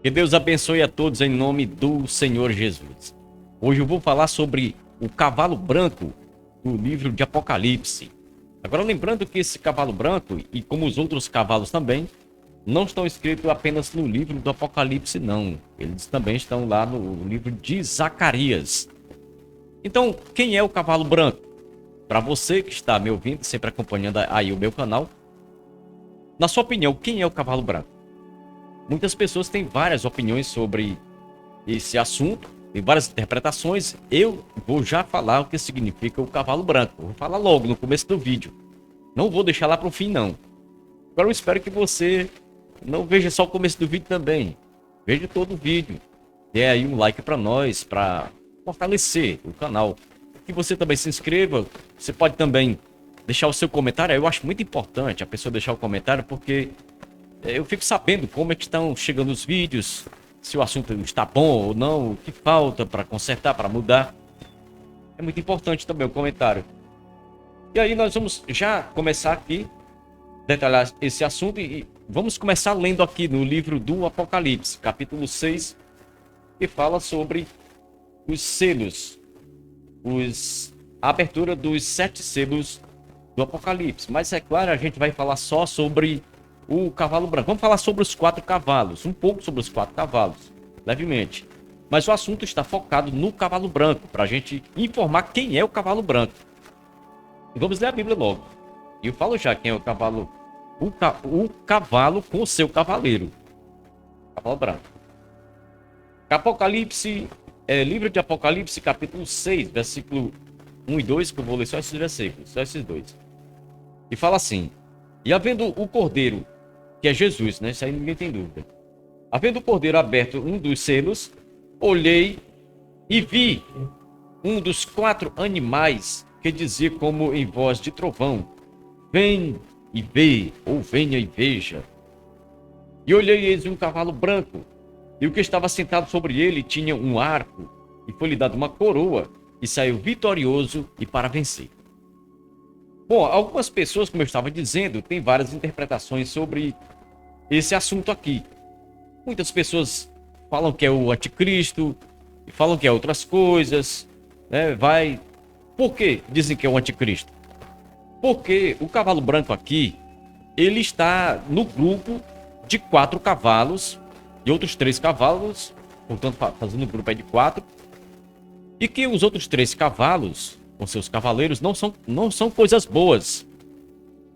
Que Deus abençoe a todos em nome do Senhor Jesus. Hoje eu vou falar sobre o cavalo branco do livro de Apocalipse. Agora lembrando que esse cavalo branco, e como os outros cavalos também, não estão escritos apenas no livro do Apocalipse, não. Eles também estão lá no livro de Zacarias. Então, quem é o cavalo branco? Para você que está me ouvindo, sempre acompanhando aí o meu canal, na sua opinião, quem é o cavalo branco? Muitas pessoas têm várias opiniões sobre esse assunto, tem várias interpretações. Eu vou já falar o que significa o cavalo branco. Vou falar logo no começo do vídeo. Não vou deixar lá para o fim, não. Agora eu espero que você não veja só o começo do vídeo também. Veja todo o vídeo. Dê aí um like para nós, para fortalecer o canal. Que você também se inscreva. Você pode também deixar o seu comentário. Eu acho muito importante a pessoa deixar o comentário, porque eu fico sabendo como é que estão chegando os vídeos, se o assunto está bom ou não, o que falta para consertar, para mudar. É muito importante também o comentário. E aí nós vamos já começar aqui, detalhar esse assunto e vamos começar lendo aqui no livro do Apocalipse, capítulo 6, que fala sobre os selos, a abertura dos 7 selos do Apocalipse. Mas é claro, a gente vai falar só sobre o cavalo branco. Vamos falar sobre os 4 cavalos, um pouco sobre os 4 cavalos, levemente. Mas o assunto está focado no cavalo branco, para a gente informar quem é o cavalo branco. E vamos ler a Bíblia logo. E eu falo já quem é o cavalo. O cavalo com o seu cavaleiro. Cavalo branco. Apocalipse, livro de Apocalipse, capítulo 6, versículo 1 e 2, que eu vou ler só esses versículos, só esses dois. E fala assim: E havendo o cordeiro, que é Jesus, né? Isso aí ninguém tem dúvida. Havendo o cordeiro aberto um dos selos, olhei e vi um dos 4 animais que dizia como em voz de trovão: Vem e vê, ou venha e veja. E olhei eis um cavalo branco, e o que estava sentado sobre ele tinha um arco, e foi-lhe dado uma coroa, e saiu vitorioso e para vencer. Bom, algumas pessoas, como eu estava dizendo, têm várias interpretações sobre esse assunto aqui. Muitas pessoas falam que é o anticristo, e falam que é outras coisas, né? Por que dizem que é o anticristo? Porque o cavalo branco aqui, ele está no grupo de 4 cavalos e outros 3 cavalos, portanto fazendo um grupo aí de 4, e que os outros 3 cavalos, com seus cavaleiros, não são coisas boas.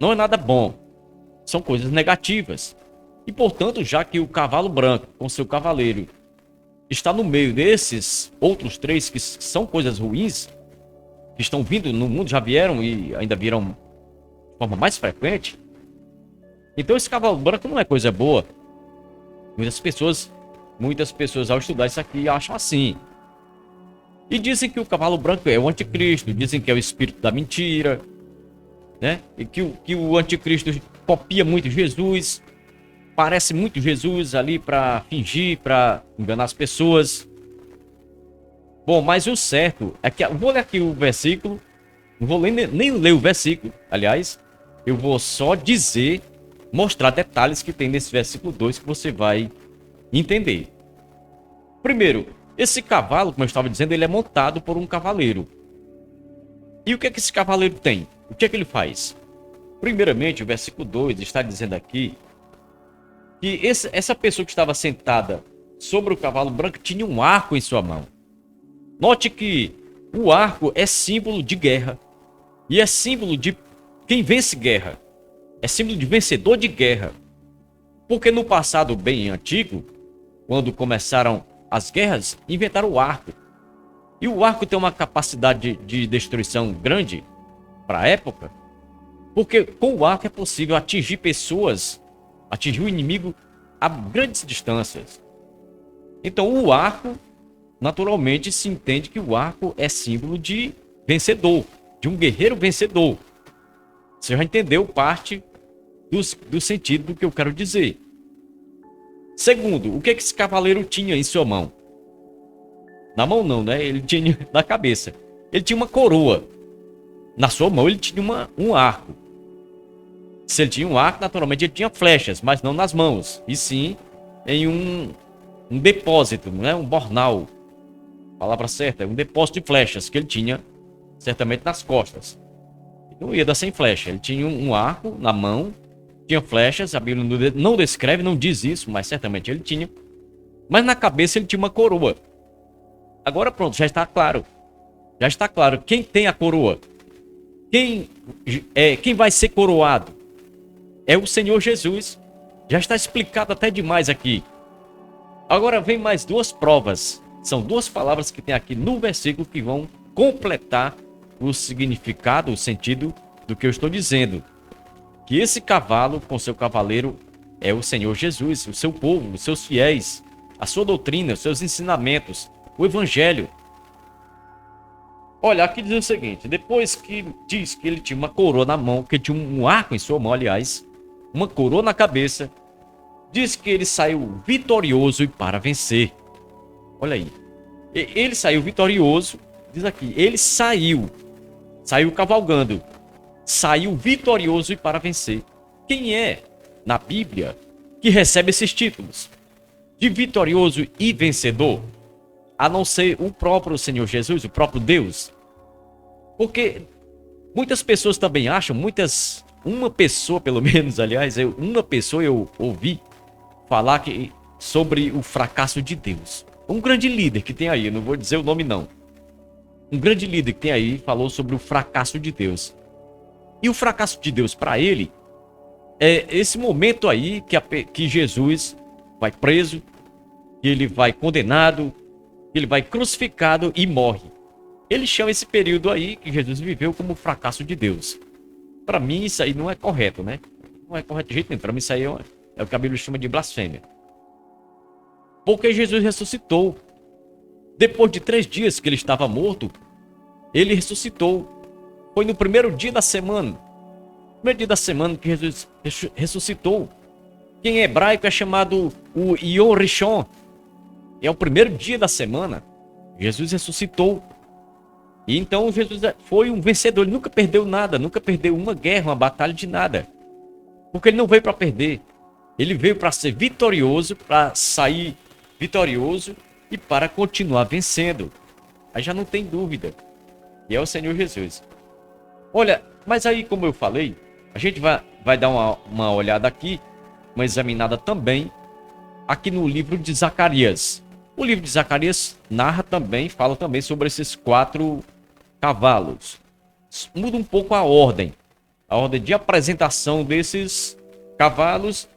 Não é nada bom. São coisas negativas. E, portanto, já que o cavalo branco, com seu cavaleiro, está no meio desses outros 3 que são coisas ruins, que estão vindo no mundo, já vieram e ainda virão de forma mais frequente, então esse cavalo branco não é coisa boa. Muitas pessoas ao estudar isso aqui acham assim. E dizem que o cavalo branco é o anticristo, dizem que é o espírito da mentira, né? E que o anticristo copia muito Jesus, parece muito Jesus ali para fingir, para enganar as pessoas. Bom, mas o certo é que eu vou ler aqui o versículo, não vou nem ler o versículo, aliás, eu vou só mostrar detalhes que tem nesse versículo 2 que você vai entender. Primeiro, esse cavalo, como eu estava dizendo, ele é montado por um cavaleiro. E o que é que esse cavaleiro tem? O que é que ele faz? Primeiramente, o versículo 2 está dizendo aqui que essa pessoa que estava sentada sobre o cavalo branco tinha um arco em sua mão. Note que o arco é símbolo de guerra. E é símbolo de quem vence guerra. É símbolo de vencedor de guerra. Porque no passado bem antigo, quando começaram as guerras, inventaram o arco. E o arco tem uma capacidade de destruição grande para a época, porque com o arco é possível atingir pessoas, atingir o inimigo a grandes distâncias. Então o arco, naturalmente se entende que o arco é símbolo de vencedor, de um guerreiro vencedor. Você já entendeu parte do sentido do que eu quero dizer. Segundo, o que esse cavaleiro tinha em sua mão? Na mão não, né? Ele tinha na cabeça. Ele tinha uma coroa. Na sua mão ele tinha um arco. Se ele tinha um arco, naturalmente ele tinha flechas, mas não nas mãos. E sim em um depósito, não é um bornal, palavra certa, um depósito de flechas que ele tinha certamente nas costas. Ele não ia dar sem flecha, ele tinha um arco na mão, tinha flechas, a Bíblia não descreve, não diz isso, mas certamente ele tinha. Mas na cabeça ele tinha uma coroa. Agora pronto, já está claro. Já está claro quem tem a coroa. Quem vai ser coroado? É o Senhor Jesus. Já está explicado até demais aqui. Agora vem mais duas provas. São duas palavras que tem aqui no versículo que vão completar o significado, o sentido do que eu estou dizendo. Que esse cavalo com seu cavaleiro é o Senhor Jesus, o seu povo, os seus fiéis, a sua doutrina, os seus ensinamentos, o evangelho. Olha, aqui diz o seguinte, depois que diz que ele tinha uma coroa na mão, que ele tinha um arco em sua mão, aliás, uma coroa na cabeça, diz que ele saiu vitorioso e para vencer. Olha aí. Ele saiu vitorioso, diz aqui, ele saiu cavalgando, saiu vitorioso e para vencer. Quem é, na Bíblia, que recebe esses títulos de vitorioso e vencedor? A não ser o próprio Senhor Jesus, o próprio Deus. Porque muitas pessoas também acham, uma pessoa pelo menos, aliás, uma pessoa eu ouvi falar sobre o fracasso de Deus. Um grande líder que tem aí, não vou dizer o nome não. Um grande líder que tem aí falou sobre o fracasso de Deus. E o fracasso de Deus para ele é esse momento aí que Jesus vai preso, que ele vai condenado, ele vai crucificado e morre. Ele chama esse período aí que Jesus viveu como fracasso de Deus. Para mim isso aí não é correto, né? Não é correto de jeito nenhum. Para mim isso aí é o que a Bíblia chama de blasfêmia. Porque Jesus ressuscitou. Depois de 3 dias que ele estava morto, ele ressuscitou. Foi no primeiro dia da semana. No primeiro dia da semana que Jesus ressuscitou. Que em hebraico é chamado o Yom Rishon. É o primeiro dia da semana. Jesus ressuscitou. E então Jesus foi um vencedor. Ele nunca perdeu nada. Nunca perdeu uma guerra, uma batalha de nada. Porque ele não veio para perder. Ele veio para ser vitorioso, para sair vitorioso e para continuar vencendo. Aí já não tem dúvida. E é o Senhor Jesus. Olha, mas aí como eu falei, a gente vai dar uma olhada aqui, uma examinada também, aqui no livro de Zacarias. O livro de Zacarias fala também sobre esses 4 cavalos. Muda um pouco a ordem de apresentação desses cavalos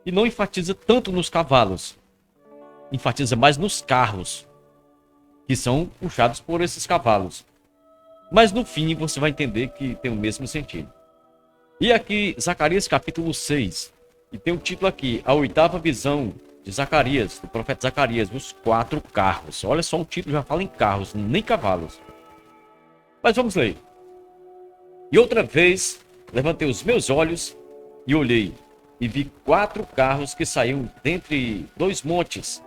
e não enfatiza tanto nos cavalos. Enfatiza mais nos carros, que são puxados por esses cavalos. Mas no fim você vai entender que tem o mesmo sentido. E aqui, Zacarias capítulo 6, e tem o título aqui, a 8ª visão de Zacarias, do profeta Zacarias, os 4 carros. Olha só, o título já fala em carros, nem cavalos. Mas vamos ler. E outra vez levantei os meus olhos e olhei, e vi 4 carros que saíam dentre 2 montes.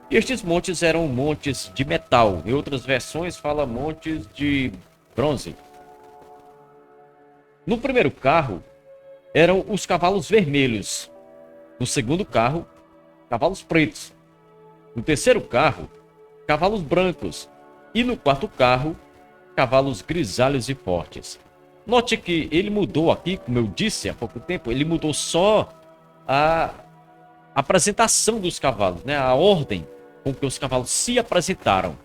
E estes montes eram montes de metal. Em outras versões fala montes de bronze. No primeiro carro eram os cavalos vermelhos. No segundo carro, cavalos pretos. No terceiro carro, cavalos brancos. E no quarto carro, cavalos grisalhos e fortes. Note que ele mudou aqui, como eu disse há pouco tempo, ele mudou só a apresentação dos cavalos, né? A ordem com que os cavalos se apresentaram.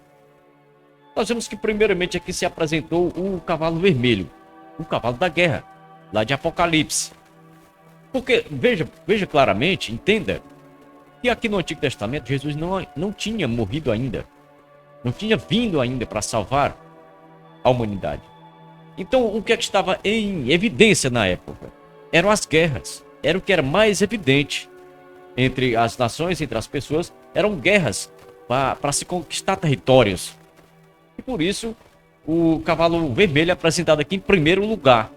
Nós vemos que primeiramente aqui se apresentou o cavalo vermelho, o cavalo da guerra, lá de Apocalipse. Porque, veja claramente, entenda, que aqui no Antigo Testamento Jesus não tinha morrido ainda, não tinha vindo ainda para salvar a humanidade. Então, o que é que estava em evidência na época? Eram as guerras, era o que era mais evidente entre as nações, entre as pessoas, eram guerras para se conquistar territórios. E por isso, o cavalo vermelho é apresentado aqui em primeiro lugar,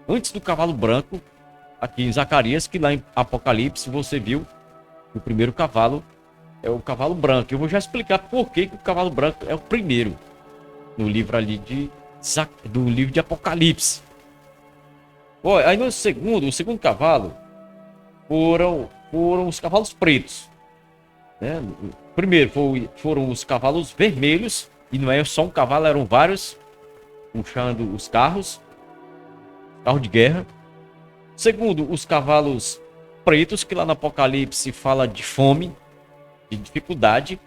antes do cavalo branco, aqui em Zacarias, que lá em Apocalipse você viu que o primeiro cavalo é o cavalo branco. Eu vou já explicar por que o cavalo branco é o primeiro no livro ali do livro de Apocalipse. Aí no o segundo cavalo foram os cavalos pretos. né? Primeiro foram os cavalos vermelhos, e não é só um cavalo, eram vários, puxando os carros de guerra. Segundo, os cavalos pretos, que lá no Apocalipse fala de fome, de dificuldade.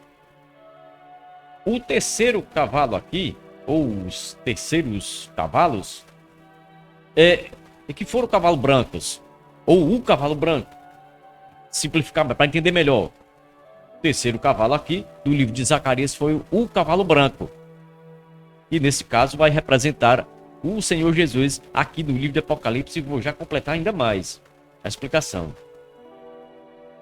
O terceiro cavalo aqui, ou os terceiros cavalos, é que foram cavalos brancos, ou o cavalo branco. Simplificar para entender melhor. O terceiro cavalo aqui, do livro de Zacarias, foi o cavalo branco. E nesse caso vai representar o Senhor Jesus aqui no livro de Apocalipse. E vou já completar ainda mais a explicação.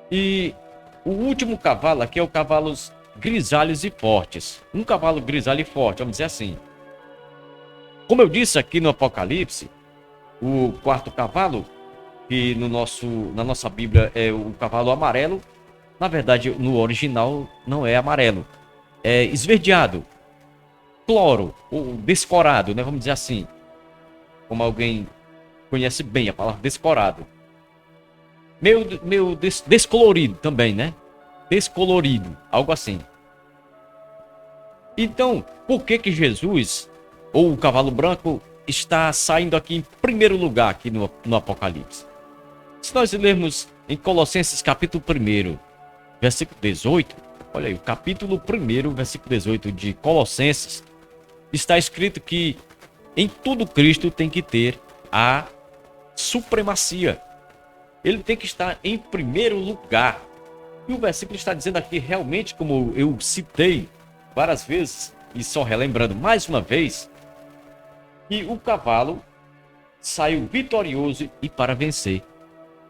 E o último cavalo aqui é o cavalos grisalhos e fortes. Um cavalo grisalho e forte, vamos dizer assim. Como eu disse aqui no Apocalipse, o quarto cavalo, que na nossa Bíblia é o cavalo amarelo, na verdade no original não é amarelo, é esverdeado, cloro, ou descorado, né? Vamos dizer assim, como alguém conhece bem a palavra descorado. Meio descolorido também, né? Descolorido, algo assim. Então, por que Jesus, ou o cavalo branco, está saindo aqui em primeiro lugar aqui no Apocalipse? Se nós lermos em Colossenses capítulo 1, versículo 18, olha aí, o capítulo 1, versículo 18 de Colossenses, está escrito que em tudo Cristo tem que ter a supremacia. Ele tem que estar em primeiro lugar. E o versículo está dizendo aqui realmente, como eu citei várias vezes, e só relembrando mais uma vez, que o cavalo saiu vitorioso e para vencer.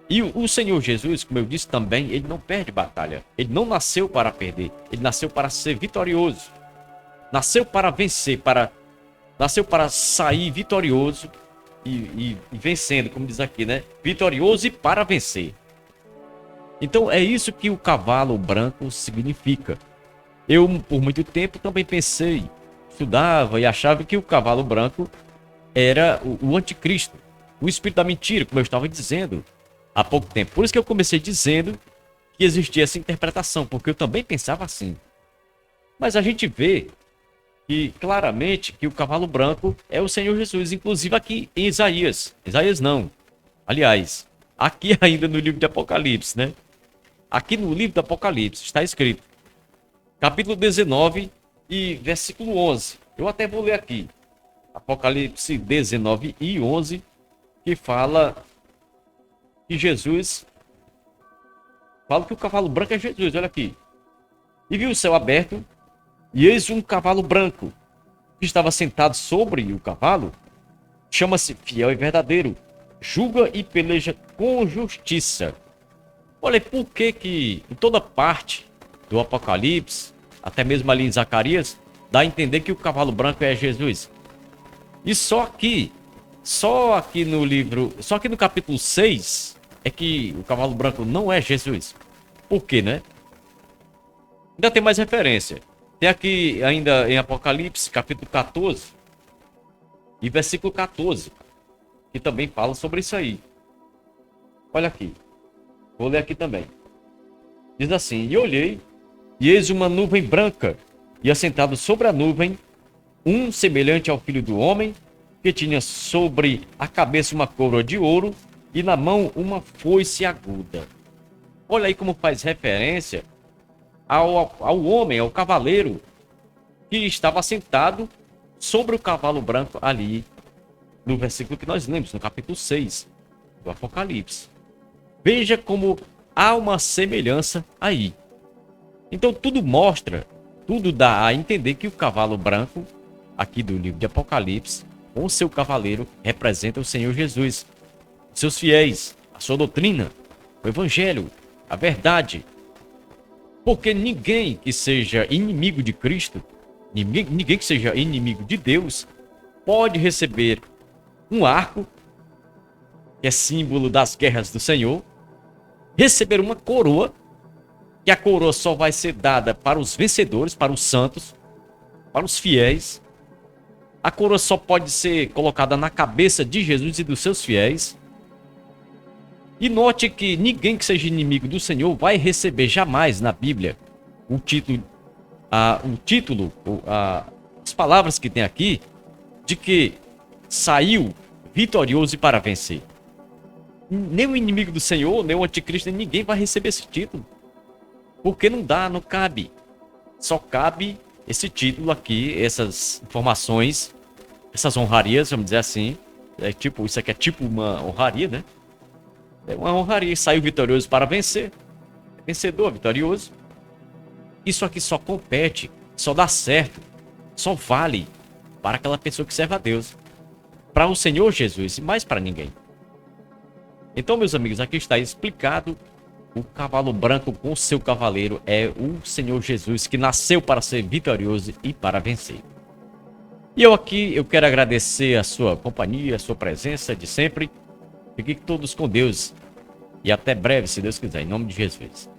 E o Senhor Jesus, como eu disse também, ele não perde batalha. Ele não nasceu para perder. Ele nasceu para ser vitorioso. Nasceu para vencer, nasceu para sair vitorioso e vencendo, como diz aqui, né? Vitorioso e para vencer. Então é isso que o cavalo branco significa. Eu, por muito tempo, também pensei, estudava e achava que o cavalo branco era o anticristo, o espírito da mentira, como eu estava dizendo há pouco tempo. Por isso que eu comecei dizendo que existia essa interpretação, porque eu também pensava assim. Mas a gente vê que claramente que o cavalo branco é o Senhor Jesus, inclusive aqui em Isaías. Isaías não. Aliás, aqui ainda no livro de Apocalipse, né? Aqui no livro do Apocalipse está escrito, capítulo 19 e versículo 11. Eu até vou ler aqui. Apocalipse 19 e 11, que fala que Jesus, fala que o cavalo branco é Jesus, olha aqui. E viu o céu aberto, e eis um cavalo branco, que estava sentado sobre o cavalo, chama-se Fiel e Verdadeiro, julga e peleja com justiça. Olha, por que em toda parte do Apocalipse, até mesmo ali em Zacarias, dá a entender que o cavalo branco é Jesus? E só aqui no livro, só aqui no capítulo 6, é que o cavalo branco não é Jesus. Por quê, né? Ainda tem mais referência. Tem aqui ainda em Apocalipse, capítulo 14 e versículo 14, que também fala sobre isso aí. Olha aqui. Vou ler aqui também. Diz assim: E olhei, e eis uma nuvem branca, e assentado sobre a nuvem, um semelhante ao Filho do Homem, que tinha sobre a cabeça uma coroa de ouro, e na mão uma foice aguda. Olha aí como faz referência ao homem, ao cavaleiro, que estava sentado sobre o cavalo branco ali, no versículo que nós lemos, no capítulo 6 do Apocalipse. Veja como há uma semelhança aí. Então tudo mostra, tudo dá a entender que o cavalo branco, aqui do livro de Apocalipse, com o seu cavaleiro, representa o Senhor Jesus, seus fiéis, a sua doutrina, o evangelho, a verdade. Porque ninguém que seja inimigo de Cristo, ninguém que seja inimigo de Deus, pode receber um arco, que é símbolo das guerras do Senhor, receber uma coroa, que a coroa só vai ser dada para os vencedores, para os santos, para os fiéis. A coroa só pode ser colocada na cabeça de Jesus e dos seus fiéis. E note que ninguém que seja inimigo do Senhor vai receber jamais na Bíblia o título, as palavras que tem aqui, de que saiu vitorioso e para vencer. Nem o inimigo do Senhor, nem o anticristo, nem ninguém vai receber esse título. Porque não dá, não cabe. Só cabe esse título aqui, essas informações, essas honrarias, vamos dizer assim. Isso aqui é tipo uma honraria, né? É uma honraria. Saiu vitorioso para vencer. Vencedor, vitorioso. Isso aqui só compete, só dá certo, só vale para aquela pessoa que serve a Deus. Para o Senhor Jesus e mais para ninguém. Então, meus amigos, aqui está explicado. O cavalo branco com seu cavaleiro é o Senhor Jesus, que nasceu para ser vitorioso e para vencer. E eu quero agradecer a sua companhia, a sua presença de sempre. Fiquem todos com Deus. E até breve, se Deus quiser, em nome de Jesus.